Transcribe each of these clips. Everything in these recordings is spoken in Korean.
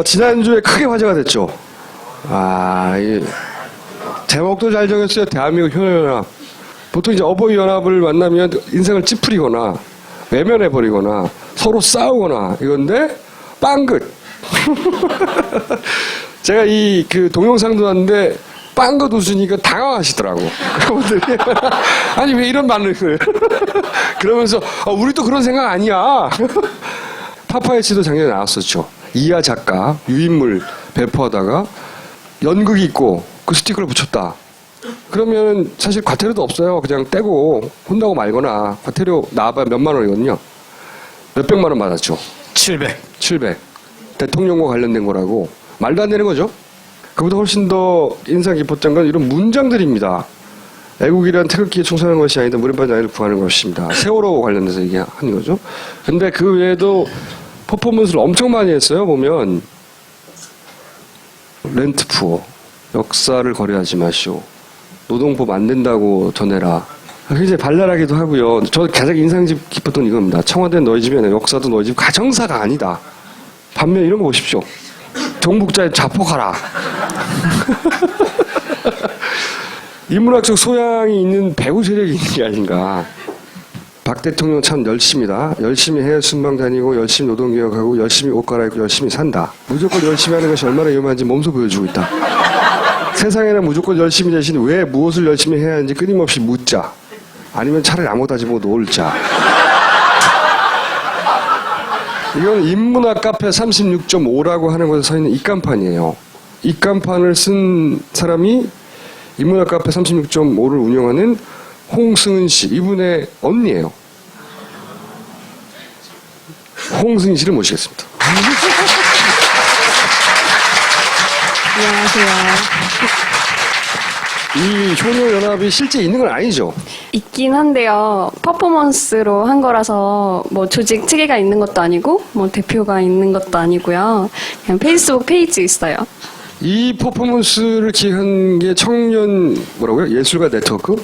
지난주에 크게 화제가 됐죠. 이 제목도 잘 정했어요. 대한민국 효녀연합. 보통 이제 어버이연합을 만나면 인생을 찌푸리거나 외면해버리거나 서로 싸우거나 이건데 빵긋. 제가 그 동영상도 봤는데 빵긋 웃으니까 당황하시더라고. 그분들이 아니 왜 이런 말을 해요? 그러면서 우리도 그런 생각 아니야. 파파이치도 작년에 나왔었죠. 이하 작가 유인물 배포하다가 연극이 있고 그 스티커를 붙였다. 그러면 사실 과태료도 없어요. 그냥 떼고 혼나고 말거나. 과태료 나와봐야 몇만 원이거든요. 몇백만 원 받았죠. 700. 대통령과 관련된 거라고. 말도 안 되는 거죠. 그보다 훨씬 더 인상 깊었던 건 이런 문장들입니다. 애국이란 태극기에 충성하는 것이 아니다. 무릎받은 아이를 구하는 것입니다. 세월호 관련해서 얘기하는 거죠. 근데 그 외에도 퍼포먼스를 엄청 많이 했어요. 보면 렌트푸어, 역사를 거래하지 마시오, 노동법 안 된다고 전해라. 굉장히 발랄하기도 하고요. 저 가장 인상 깊었던 이겁니다. 청와대는 너희 집이 아니라 역사도 너희 집 가정사가 아니다. 반면 이런 거 보십시오. 종북자에 자폭하라. 인문학적 소양이 있는 배우 세력이 있는 게 아닌가. 박 대통령 참 열심이다. 열심히 해외 순방 다니고 열심히 노동개혁하고 열심히 옷 갈아입고 열심히 산다. 무조건 열심히 하는 것이 얼마나 위험한지 몸소 보여주고 있다. 세상에는 무조건 열심히 대신 왜 무엇을 열심히 해야 하는지 끊임없이 묻자. 아니면 차라리 아무것도 하지 말고 놀자. 이건 인문학 카페 36.5라고 하는 곳에 서 있는 입간판이에요. 입간판을 쓴 사람이 인문학 카페 36.5를 운영하는 홍승은 씨, 이분의 언니예요. 홍승은 씨를 모시겠습니다. 안녕하세요. 이 효녀연합이 실제 있는 건 아니죠? 있긴 한데요. 퍼포먼스로 한 거라서 뭐 조직 체계가 있는 것도 아니고 뭐 대표가 있는 것도 아니고요. 그냥 페이스북 페이지 있어요. 이 퍼포먼스를 기획한 게 청년 뭐라고요? 예술가 네트워크?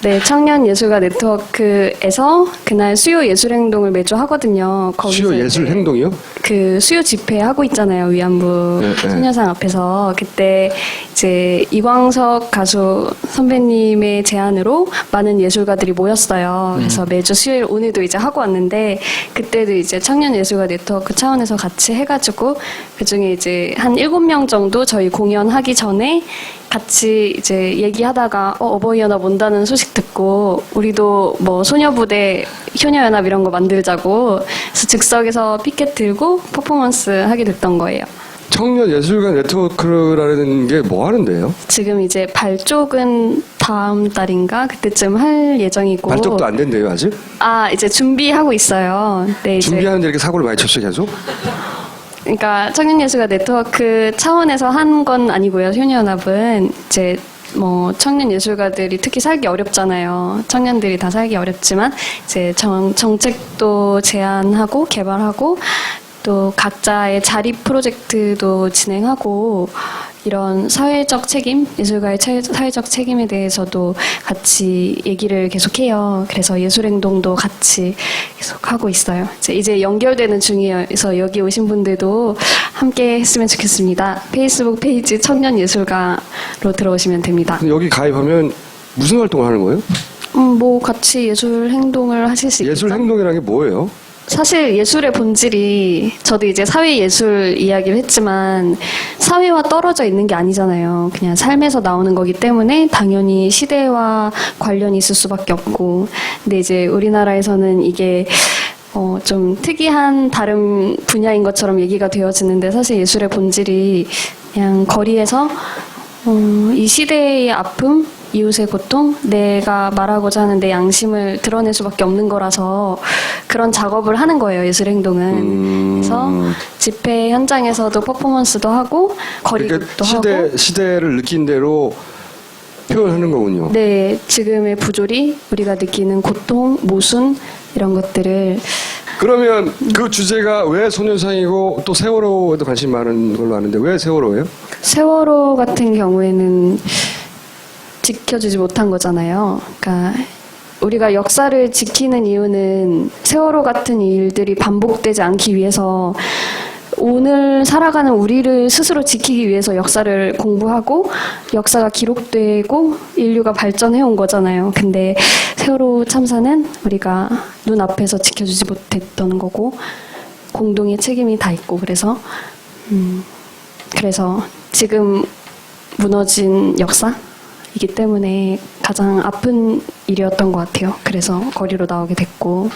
네, 청년예술가 네트워크에서 그날 수요 예술행동을 매주 하거든요. 수요 예술 행동이요? 그 수요 집회 하고 있잖아요. 위안부 소녀상 앞에서. 그때 이제 이광석 가수 선배님의 제안으로 많은 예술가들이 모였어요. 그래서 매주 수요일 오늘도 이제 하고 왔는데 그때도 이제 청년예술가 네트워크 차원에서 같이 해가지고 그중에 이제 한 7명 정도 저희 공연하기 전에 같이 이제 얘기하다가 어버이연합 온다는 소식 듣고 우리도 뭐 소녀부대, 효녀연합 이런 거 만들자고 그래서 즉석에서 피켓 들고 퍼포먼스 하게 됐던 거예요. 청년 예술가 네트워크라는 게 뭐 하는데요? 지금 이제 발족은 다음 달인가 그때쯤 할 예정이고. 발족도 안 된대요 아직? 이제 준비하고 있어요. 네, 이제 준비하는데 이렇게 사고를 많이 쳤어요 계속? 그러니까 청년예술가 네트워크 차원에서 한 건 아니고요. 효녀연합은 이제 뭐 청년 예술가들이 특히 살기 어렵잖아요. 청년들이 다 살기 어렵지만 이제 정책도 제안하고 개발하고 또 각자의 자립 프로젝트도 진행하고 이런 사회적 책임, 예술가의 사회적 책임에 대해서도 같이 얘기를 계속해요. 그래서 예술행동도 같이 계속하고 있어요. 이제 연결되는 중이에요. 그래서 여기 오신 분들도 함께 했으면 좋겠습니다. 페이스북 페이지 청년예술가로 들어오시면 됩니다. 여기 가입하면 무슨 활동을 하는 거예요? 뭐 같이 예술행동을 하실 수 있겠죠? 예술행동이라는 게 뭐예요? 사실 예술의 본질이 저도 이제 사회예술 이야기를 했지만 사회와 떨어져 있는 게 아니잖아요. 그냥 삶에서 나오는 거기 때문에 당연히 시대와 관련이 있을 수밖에 없고 근데 이제 우리나라에서는 이게 좀 특이한 다른 분야인 것처럼 얘기가 되어지는데 사실 예술의 본질이 그냥 거리에서 이 시대의 아픔, 이웃의 고통, 내가 말하고자 하는 내 양심을 드러낼 수밖에 없는 거라서 그런 작업을 하는 거예요, 예술행동은. 그래서 집회 현장에서도 퍼포먼스도 하고 거리극도 그러니까 하고 시대를 느낀 대로 표현하는 거군요. 네, 지금의 부조리, 우리가 느끼는 고통, 모순 이런 것들을 그러면 그 주제가 왜 소녀상이고 또 세월호에도 관심이 많은 걸로 아는데 왜 세월호예요? 세월호 같은 경우에는 지켜주지 못한 거잖아요. 그러니까 우리가 역사를 지키는 이유는 세월호 같은 일들이 반복되지 않기 위해서 오늘 살아가는 우리를 스스로 지키기 위해서 역사를 공부하고 역사가 기록되고 인류가 발전해 온 거잖아요. 근데 세월호 참사는 우리가 눈앞에서 지켜주지 못했던 거고 공동의 책임이 다 있고 그래서 지금 무너진 역사이기 때문에 가장 아픈 일이었던 것 같아요. 그래서 거리로 나오게 됐고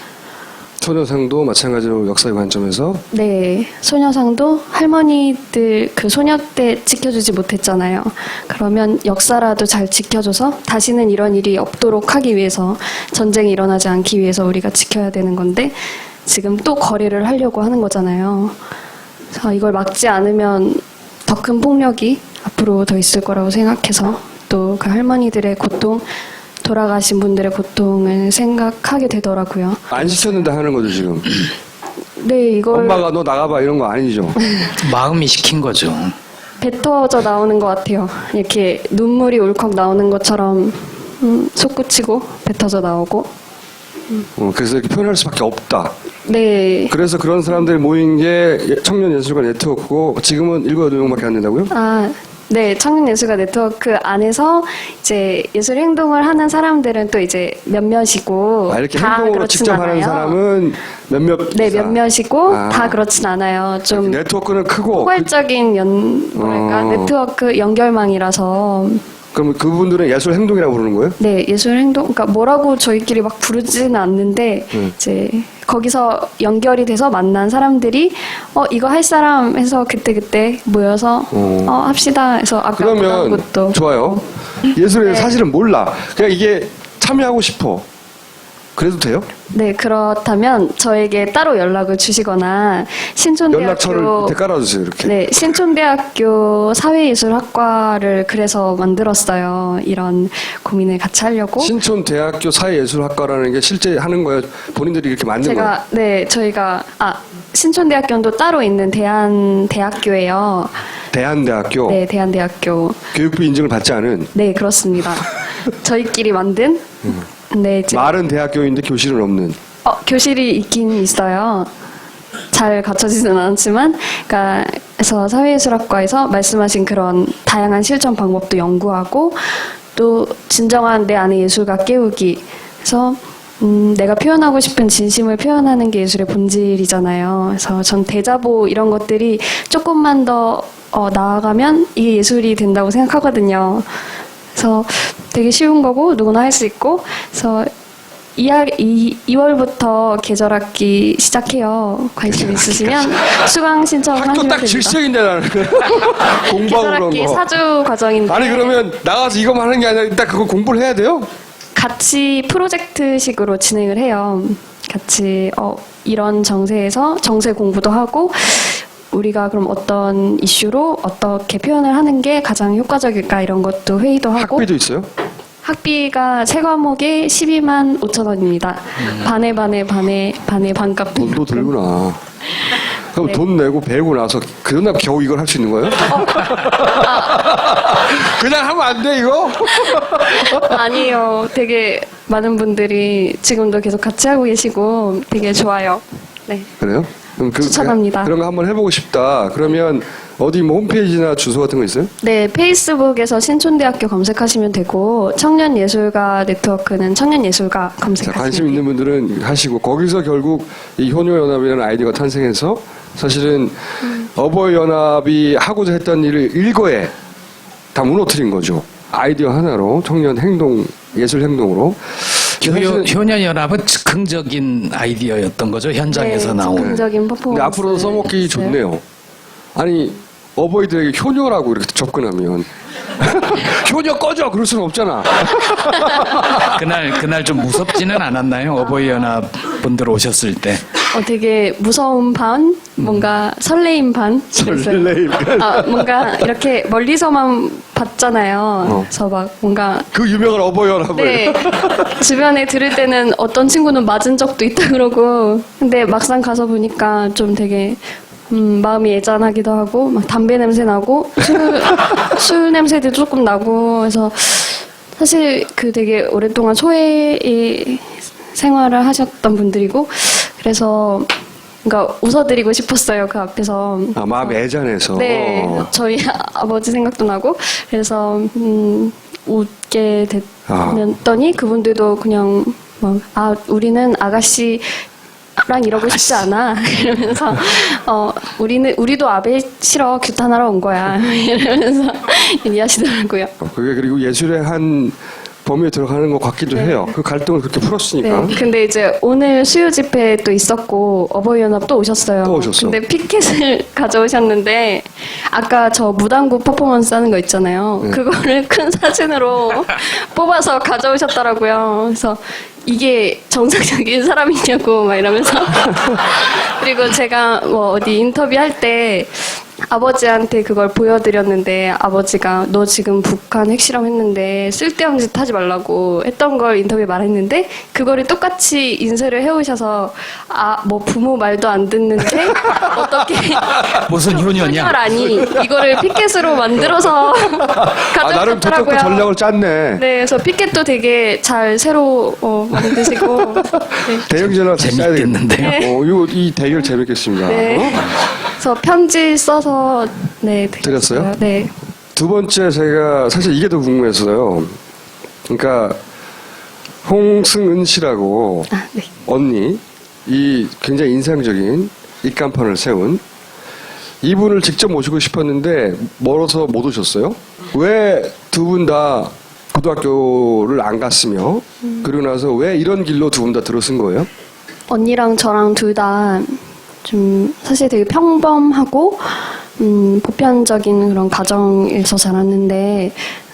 소녀상도 마찬가지로 역사의 관점에서 네, 소녀상도 할머니들 그 소녀 때 지켜주지 못했잖아요. 그러면 역사라도 잘 지켜줘서 다시는 이런 일이 없도록 하기 위해서 전쟁이 일어나지 않기 위해서 우리가 지켜야 되는 건데 지금 또 거래를 하려고 하는 거잖아요. 그래서 이걸 막지 않으면 더 큰 폭력이 앞으로 더 있을 거라고 생각해서 또 그 할머니들의 고통 돌아가신 분들의 고통을 생각하게 되더라고요. 안 시켰는데 하는 거죠 지금. 네, 이걸 엄마가 너 나가봐 이런 거 아니죠. 마음이 시킨 거죠. 뱉어져 나오는 것 같아요. 이렇게 눈물이 울컥 나오는 것처럼 솟구치고 뱉어져 나오고. 그래서 이렇게 표현할 수밖에 없다. 네. 그래서 그런 사람들이 모인 게 청년예술가 네트워크고 지금은 7-8명밖에 안 된다고요? 네, 청년예술가 네트워크 안에서 이제 예술 행동을 하는 사람들은 또 이제 몇몇이고 이렇게 다 행동으로 그렇진 직접 않아요. 하는 사람은 몇몇. 네, 몇몇이고 아. 다 그렇진 않아요. 좀 네트워크는 크고 포괄적인 네트워크 연결망이라서. 그럼 그분들은 예술 행동이라고 부르는 거예요? 네, 예술 행동, 그러니까 뭐라고 저희끼리 막 부르지는 않는데, 이제 거기서 연결이 돼서 만난 사람들이, 이거 할 사람 해서 그때 모여서, 합시다 해서 아까 그러면 것도. 좋아요. 예술에 네. 사실은 몰라. 그냥 이게 참여하고 싶어. 그래도 돼요? 네, 그렇다면 저에게 따로 연락을 주시거나, 연락처를 밑에 깔아주세요 이렇게. 네, 신촌대학교 사회예술학과를 그래서 만들었어요. 이런 고민을 같이 하려고. 신촌대학교 사회예술학과라는 게 실제 하는 거예요? 본인들이 이렇게 만든 거예요? 저희가 신촌대학교는 또 따로 있는 대한대학교예요. 대한대학교? 네, 대한대학교. 교육부 인증을 받지 않은? 네, 그렇습니다. 저희끼리 만든. 네, 이제 말은 대학교인데 교실은 없는. 교실이 있긴 있어요. 잘 갖춰지지는 않지만, 그래서 사회예술학과에서 말씀하신 그런 다양한 실천 방법도 연구하고, 또 진정한 내 안의 예술가 깨우기. 그래서 내가 표현하고 싶은 진심을 표현하는 게 예술의 본질이잖아요. 그래서 전 대자보 이런 것들이 조금만 더 나아가면 이게 예술이 된다고 생각하거든요. 그래서 되게 쉬운 거고 누구나 할 수 있고, 그래서 2월부터 계절학기 시작해요. 관심 있으시면 수강 신청하시면 학교 딱 됩니다. 질색인데 나는. 공부하고 그런 계절학기 거. 4주 과정인데 아니 그러면 나가서 이거만 하는 게 아니라 일단 그거 공부를 해야 돼요? 같이 프로젝트식으로 진행을 해요. 같이 이런 정세에서 정세 공부도 하고 우리가 그럼 어떤 이슈로 어떻게 표현을 하는 게 가장 효과적일까 이런 것도 회의도 하고. 학비도 있어요? 학비가 세 과목에 12만 5천 원입니다. 반에 반값. 돈도 들구나. 그럼 네. 돈 내고 배우고 나서 그러나 겨우 이걸 할 수 있는 거예요? 그냥 하면 안 돼 이거? 아니요. 되게 많은 분들이 지금도 계속 같이 하고 계시고 되게 좋아요. 네. 그래요? 그럼 추천합니다. 그런 거 한번 해보고 싶다. 그러면 어디 뭐 홈페이지나 주소 같은 거 있어요? 네, 페이스북에서 신촌대학교 검색하시면 되고 청년예술가 네트워크는 청년예술가 자, 검색하시면 관심 있는 돼요. 분들은 하시고 거기서 결국 이 효녀연합이라는 아이디어가 탄생해서 사실은 어버이연합이 하고자 했던 일을 일거에 다 무너뜨린 거죠. 아이디어 하나로 청년 행동, 예술 행동으로. 사실은 효녀연합은 즉흥적인 아이디어였던 거죠. 현장에서 네, 나온. 즉흥적인 근데 퍼포먼스. 앞으로도 써먹기 있어요. 좋네요. 아니 어버이들에게 효녀라고 이렇게 접근하면 효녀 꺼져 그럴 수는 없잖아. 그날 좀 무섭지는 않았나요? 어버이연합 분들 오셨을 때. 되게 무서운 반, 뭔가 설레임 반. 그랬어요. 설레임. 뭔가 이렇게 멀리서만 봤잖아요. 그래서 막 뭔가 그 유명한 어버이연합을. 네. 주변에 들을 때는 어떤 친구는 맞은 적도 있다 그러고, 근데 막상 가서 보니까 좀 되게 마음이 애잔하기도 하고, 막 담배 냄새 나고, 술 냄새도 조금 나고, 그래서 사실 그 되게 오랫동안 소외의 생활을 하셨던 분들이고, 그래서 그러니까 웃어드리고 싶었어요. 그 앞에서. 아, 마음이 애잔해서. 네, 저희 아버지 생각도 나고 그래서 웃게 됐더니 그분들도 그냥 막 우리는 아가씨랑 이러고 싶지 않아 이러면서 우리도 아베 싫어 규탄하러 온 거야 이러면서 얘기하시더라고요. 그게 그리고 예술의 한 범위에 들어가는 것 같기도 해요. 그 갈등을 그렇게 풀었으니까. 네, 근데 이제 오늘 수요 집회 또 있었고 어버이연합 또 오셨어요. 또 오셨어. 근데 피켓을 가져오셨는데 아까 저 무당구 퍼포먼스 하는 거 있잖아요. 네. 그거를 큰 사진으로 뽑아서 가져오셨더라고요. 그래서 이게 정상적인 사람이냐고 막 이러면서 그리고 제가 뭐 어디 인터뷰할 때 아버지한테 그걸 보여드렸는데 아버지가 너 지금 북한 핵실험 했는데 쓸데없는 짓 하지 말라고 했던 걸 인터뷰에 말했는데 그거를 똑같이 인쇄를 해오셔서 뭐 부모 말도 안 듣는데 어떻게 무슨 효녀냐? 아니 이거를 피켓으로 만들어서 나름 저쪽 가져오셨더라고요. 전략을 짰네. 네, 그래서 피켓도 되게 잘 새로 만드시고 네. 대형 전략 재밌겠는데요? 이 대결 재밌겠습니다. 네. 그래서 편지 써서 드렸어요? 네. 두 번째 제가 사실 이게 더 궁금했어요. 그러니까 홍승은 씨라고 네. 언니 이 굉장히 인상적인 입간판을 세운 이분을 직접 모시고 싶었는데 멀어서 못 오셨어요? 왜 두 분 다 고등학교를 안 갔으며 그러고 나서 왜 이런 길로 두 분 다 들어선 거예요? 언니랑 저랑 둘 다 좀 사실 되게 평범하고 보편적인 그런 가정에서 자랐는데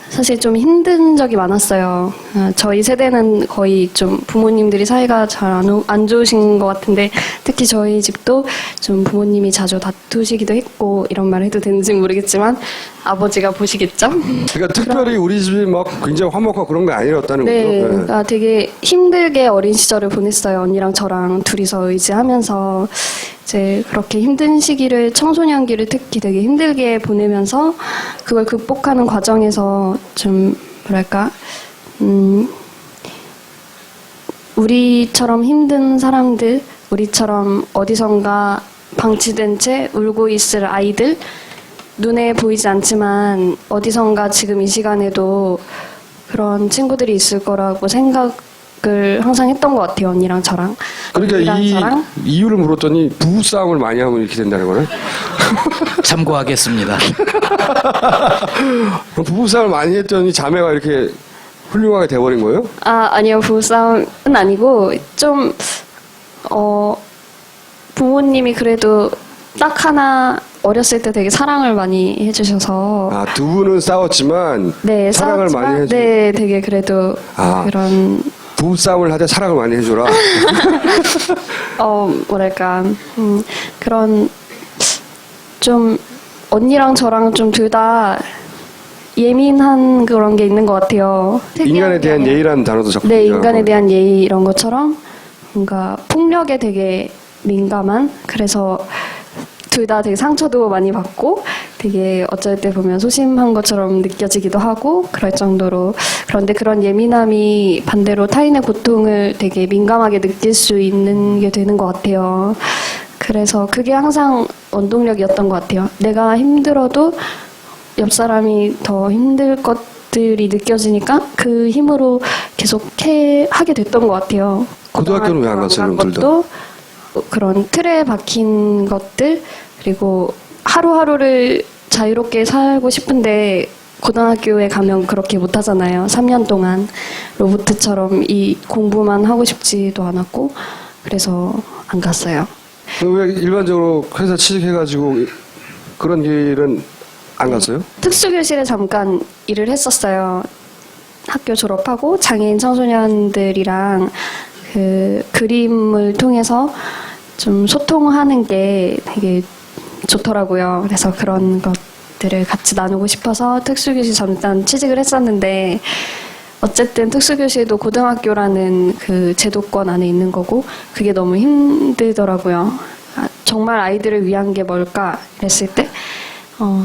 사실 좀 힘든 적이 많았어요. 저희 세대는 거의 좀 부모님들이 사이가 잘 안 좋으신 것 같은데 특히 저희 집도 좀 부모님이 자주 다투시기도 했고 이런 말 해도 되는지 모르겠지만 아버지가 보시겠죠? 그러니까 특별히 우리 집이 막 굉장히 화목하고 그런 게 아니었다는 네, 거죠. 그러니까 되게 힘들게 어린 시절을 보냈어요. 언니랑 저랑 둘이서 의지하면서 이제 그렇게 힘든 시기를 청소년기를 특히 되게 힘들게 보내면서 그걸 극복하는 과정에서 좀 뭐랄까 우리처럼 힘든 사람들, 우리처럼 어디선가 방치된 채 울고 있을 아이들 눈에 보이지 않지만 어디선가 지금 이 시간에도 그런 친구들이 있을 거라고 생각을 항상 했던 것 같아요. 언니랑 저랑. 그러니까 언니랑 이 저랑. 이유를 물었더니 부부 싸움을 많이 하면 이렇게 된다는 거네. 참고하겠습니다. 부부 싸움을 많이 했더니 자매가 이렇게 훌륭하게 돼버린 거예요? 아니요. 부부싸움은 아니고 좀 부모님이 그래도 딱 하나 어렸을 때 되게 사랑을 많이 해주셔서 두 분은 싸웠지만 네, 사랑을 싸웠지만, 많이 해주. 네, 되게 그래도 그런 부부 싸움을 하되 사랑을 많이 해줘라. 뭐랄까 그런 좀 언니랑 저랑 좀 둘 다 예민한 그런 게 있는 것 같아요. 인간에 대한 예의라는 단어도 자꾸. 네, 등장하고. 인간에 대한 예의 이런 것처럼 뭔가 폭력에 되게 민감한 그래서 둘 다 되게 상처도 많이 받고 되게 어쩔 때 보면 소심한 것처럼 느껴지기도 하고 그럴 정도로 그런데 그런 예민함이 반대로 타인의 고통을 되게 민감하게 느낄 수 있는 게 되는 것 같아요. 그래서 그게 항상 원동력이었던 것 같아요. 내가 힘들어도 옆 사람이 더 힘들 것들이 느껴지니까 그 힘으로 계속 하게 됐던 것 같아요. 고등학교는 왜 안 갔어요, 그럼 둘 다? 것도 그런 틀에 박힌 것들 그리고 하루하루를 자유롭게 살고 싶은데 고등학교에 가면 그렇게 못 하잖아요. 3년 동안 로봇처럼 이 공부만 하고 싶지도 않았고 그래서 안 갔어요. 왜 일반적으로 회사 취직해가지고 그런 길은 안 갔어요? 특수교실에 잠깐 일을 했었어요. 학교 졸업하고 장애인 청소년들이랑 그 그림을 통해서 좀 소통하는 게 되게 좋더라고요. 그래서 그런 것들을 같이 나누고 싶어서 특수교실 잠깐 취직을 했었는데 어쨌든 특수교실도 고등학교라는 그 제도권 안에 있는 거고 그게 너무 힘들더라고요. 정말 아이들을 위한 게 뭘까 이랬을 때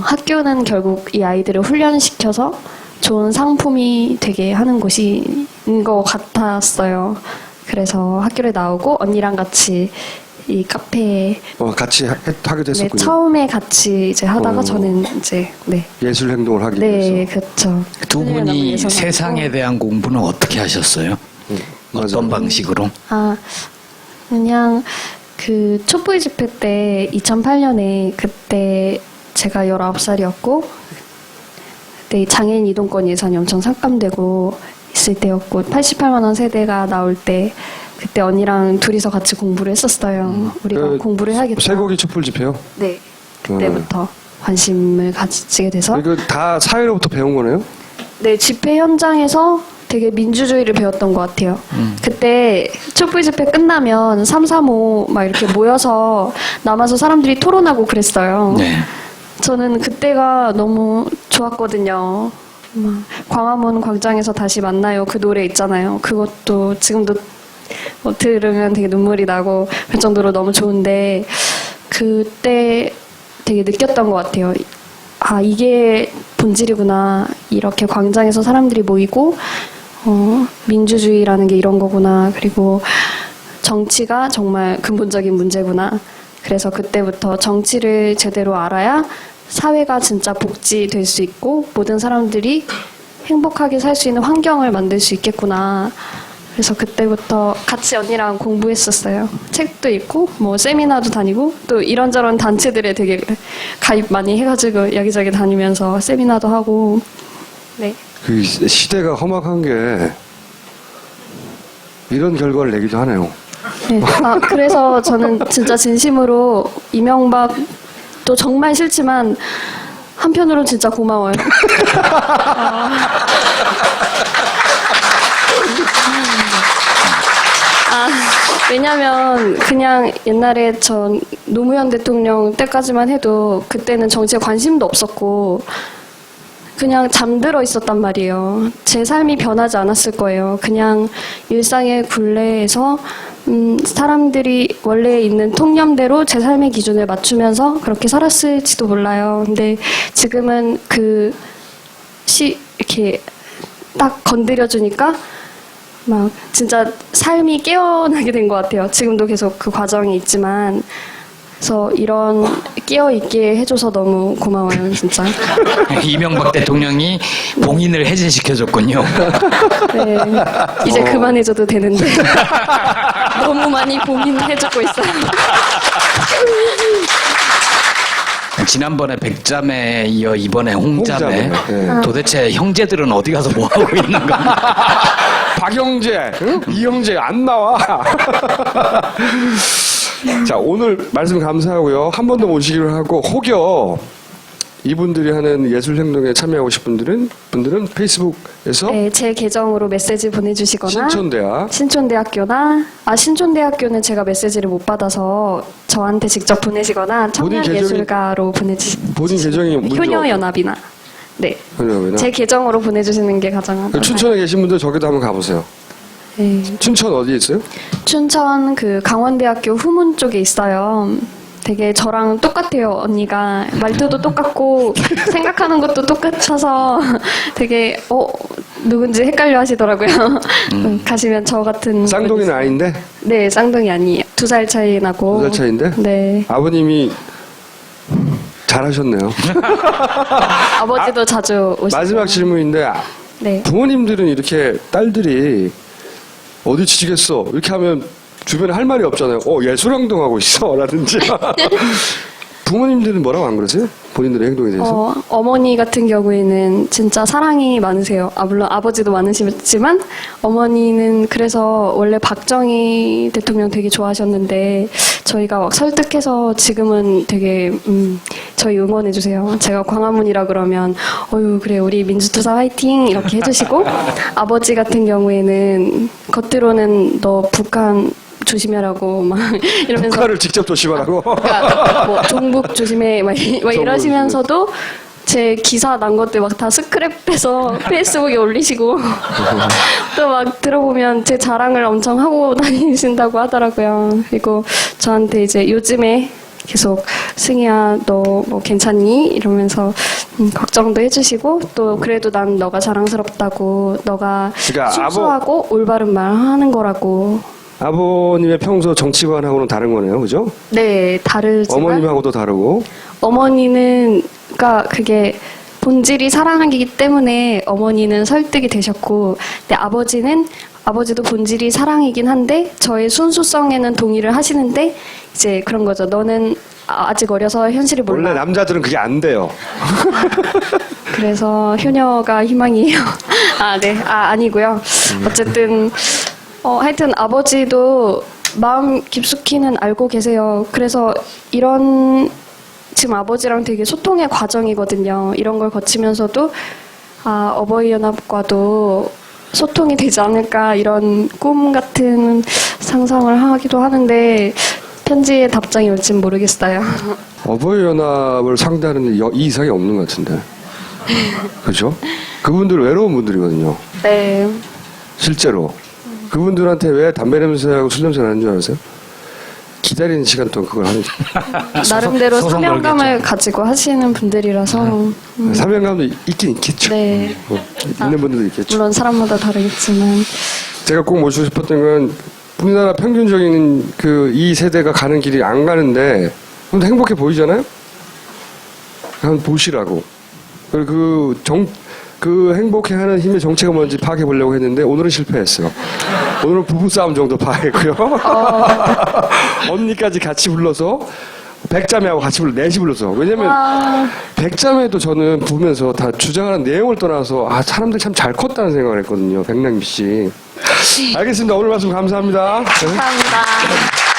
학교는 결국 이 아이들을 훈련시켜서 좋은 상품이 되게 하는 곳인 것 같았어요. 그래서 학교를 나오고 언니랑 같이 이 카페 같이 하기도 네, 했었군요. 처음에 같이 이제 하다가 어. 저는 이제 네. 예술 행동을 하기 네, 위해서. 그렇죠. 두 분이 세상에 대한 공부는 어떻게 하셨어요? 어떤 맞아요. 방식으로? 아, 그냥 그 촛불 집회 때 2008년에 그때 제가 19살이었고 그때 장애인 이동권 예산이 엄청 삭감되고 있을 때였고 88만 원 세대가 나올 때 그때 언니랑 둘이서 같이 공부를 했었어요. 우리가 그 공부를 해야겠다. 쇠고기 촛불 집회요? 네. 그때부터 관심을 가지게 돼서 이거 다 사회로부터 배운 거네요? 네, 집회 현장에서 되게 민주주의를 배웠던 것 같아요. 그때 촛불 집회 끝나면 335 막 이렇게 모여서 남아서 사람들이 토론하고 그랬어요. 네. 저는 그때가 너무 좋았거든요. 막 광화문 광장에서 다시 만나요. 그 노래 있잖아요. 그것도 지금도 들으면 되게 눈물이 나고 그럴 정도로 너무 좋은데 그때 되게 느꼈던 것 같아요. 아, 이게 본질이구나. 이렇게 광장에서 사람들이 모이고 민주주의라는 게 이런 거구나. 그리고 정치가 정말 근본적인 문제구나. 그래서 그때부터 정치를 제대로 알아야 사회가 진짜 복지될 수 있고 모든 사람들이 행복하게 살 수 있는 환경을 만들 수 있겠구나. 그래서 그때부터 같이 언니랑 공부했었어요. 책도 읽고 뭐 세미나도 다니고 또 이런저런 단체들에 되게 가입 많이 해가지고 여기저기 다니면서 세미나도 하고 네. 그 시대가 험악한 게 이런 결과를 내기도 하네요. 네. 아, 그래서 저는 진짜 진심으로 이명박도 정말 싫지만 한편으로는 진짜 고마워요. 왜냐면 그냥 옛날에 전 노무현 대통령 때까지만 해도 그때는 정치에 관심도 없었고 그냥 잠들어 있었단 말이에요. 제 삶이 변하지 않았을 거예요. 그냥 일상의 굴레에서 사람들이 원래 있는 통념대로 제 삶의 기준을 맞추면서 그렇게 살았을지도 몰라요. 근데 지금은 이렇게 딱 건드려주니까 막 진짜 삶이 깨어나게 된 것 같아요. 지금도 계속 그 과정이 있지만 그래서 이런 깨어있게 해줘서 너무 고마워요, 진짜. 이명박 대통령이 봉인을 해제시켜줬군요. 네, 이제 그만해줘도 되는데 너무 많이 봉인해주고 있어요. 지난번에 백자매에 이어 이번에 홍자매. 홍자매, 네. 도대체 형제들은 어디 가서 뭐 하고 있는 건가? 박영재, 응? 이영재 안 나와. 자, 오늘 말씀 감사하고요. 한 번 더 모시기로 하고 혹여 이분들이 하는 예술 행동에 참여하고 싶은 분들은 페이스북에서 네, 제 계정으로 메시지 보내주시거나 신촌대학 신촌대학교는 제가 메시지를 못 받아서 저한테 직접 보내시거나 청년예술가로 보내주시면 본인 계정이 문제 효녀연합이나 네, 없나요? 제 계정으로 보내주시는 게 가장 그 춘천에 계신 분들 저기도 한번 가보세요. 네. 춘천 어디에 있어요? 춘천 그 강원대학교 후문 쪽에 있어요. 되게 저랑 똑같아요, 언니가. 말투도 똑같고, 생각하는 것도 똑같아서 되게, 누군지 헷갈려 하시더라고요. 가시면 저 같은. 쌍둥이는 분이 아닌데? 있어요. 네, 쌍둥이 아니에요. 2살 차이 나고. 2살 차이인데? 네. 아버님이 잘하셨네요. 아버지도 자주 오시고. 마지막 질문인데 네. 부모님들은 이렇게 딸들이 어디 치겠어 이렇게 하면 주변에 할 말이 없잖아요. 예술행동하고 있어 라든지. 부모님들은 뭐라고 안 그러세요? 본인들의 행동에 대해서? 어머니 같은 경우에는 진짜 사랑이 많으세요. 물론 아버지도 많으시지만 어머니는 그래서 원래 박정희 대통령 되게 좋아하셨는데 저희가 막 설득해서 지금은 되게 저희 응원해 주세요. 제가 광화문이라 그러면 어유 그래 우리 민주투사 화이팅 이렇게 해주시고 아버지 같은 경우에는 겉으로는 너 북한 조심하라고 막 이러면서 북한을 직접 조심하라고. 그러니까 뭐 종북 조심해 막 이러시면서도 제 기사 난 것들 막 다 스크랩해서 페이스북에 올리시고 또 막 들어보면 제 자랑을 엄청 하고 다니신다고 하더라고요. 그리고 저한테 이제 요즘에 계속 승희야 너 뭐 괜찮니? 이러면서 걱정도 해주시고 또 그래도 난 너가 자랑스럽다고 너가 그러니까 순수하고 올바른 말 하는 거라고 아버님의 평소 정치관하고는 다른 거네요, 그죠? 네, 다르지만 어머님하고도 다르고. 어머니는 그러니까 그게 본질이 사랑하기 때문에 어머니는 설득이 되셨고, 근데 아버지도 본질이 사랑이긴 한데 저의 순수성에는 동의를 하시는데 이제 그런 거죠. 너는 아직 어려서 현실을 몰라. 원래 남자들은 그게 안 돼요. 그래서 효녀가 희망이에요. 아, 네. 아니고요. 어쨌든 하여튼 아버지도 마음 깊숙이는 알고 계세요. 그래서 이런 지금 아버지랑 되게 소통의 과정이거든요. 이런 걸 거치면서도 어버이 연합과도 소통이 되지 않을까 이런 꿈 같은 상상을 하기도 하는데 편지의 답장이 올진 모르겠어요. 어버이 연합을 상대하는 이 이상이 없는 것 같은데. 그죠? 그분들 외로운 분들이거든요. 네. 실제로. 그분들한테 왜 담배 냄새하고 술 냄새 나는 줄 아세요? 기다리는 시간 동안 그걸 하는 나름대로 소송 사명감을 걸겠죠. 가지고 하시는 분들이라서 사명감도 있긴 있겠죠. 네. 있는 분들도 있겠죠. 물론 사람마다 다르겠지만 제가 꼭 모시고 싶었던 건 우리나라 평균적인 이 세대가 가는 길이 안 가는데 근데 행복해 보이잖아요? 한번 보시라고. 그리고 그 행복해하는 힘의 정체가 뭔지 파악해 보려고 했는데 오늘은 실패했어요. 오늘은 부부싸움 정도 파악했고요. 언니까지 같이 불러서 백자매하고 같이 넷이 불러서. 왜냐면 백자매도 저는 보면서 다 주장하는 내용을 떠나서 사람들 참 잘 컸다는 생각을 했거든요. 백남기 씨. 알겠습니다. 오늘 말씀 감사합니다. 감사합니다.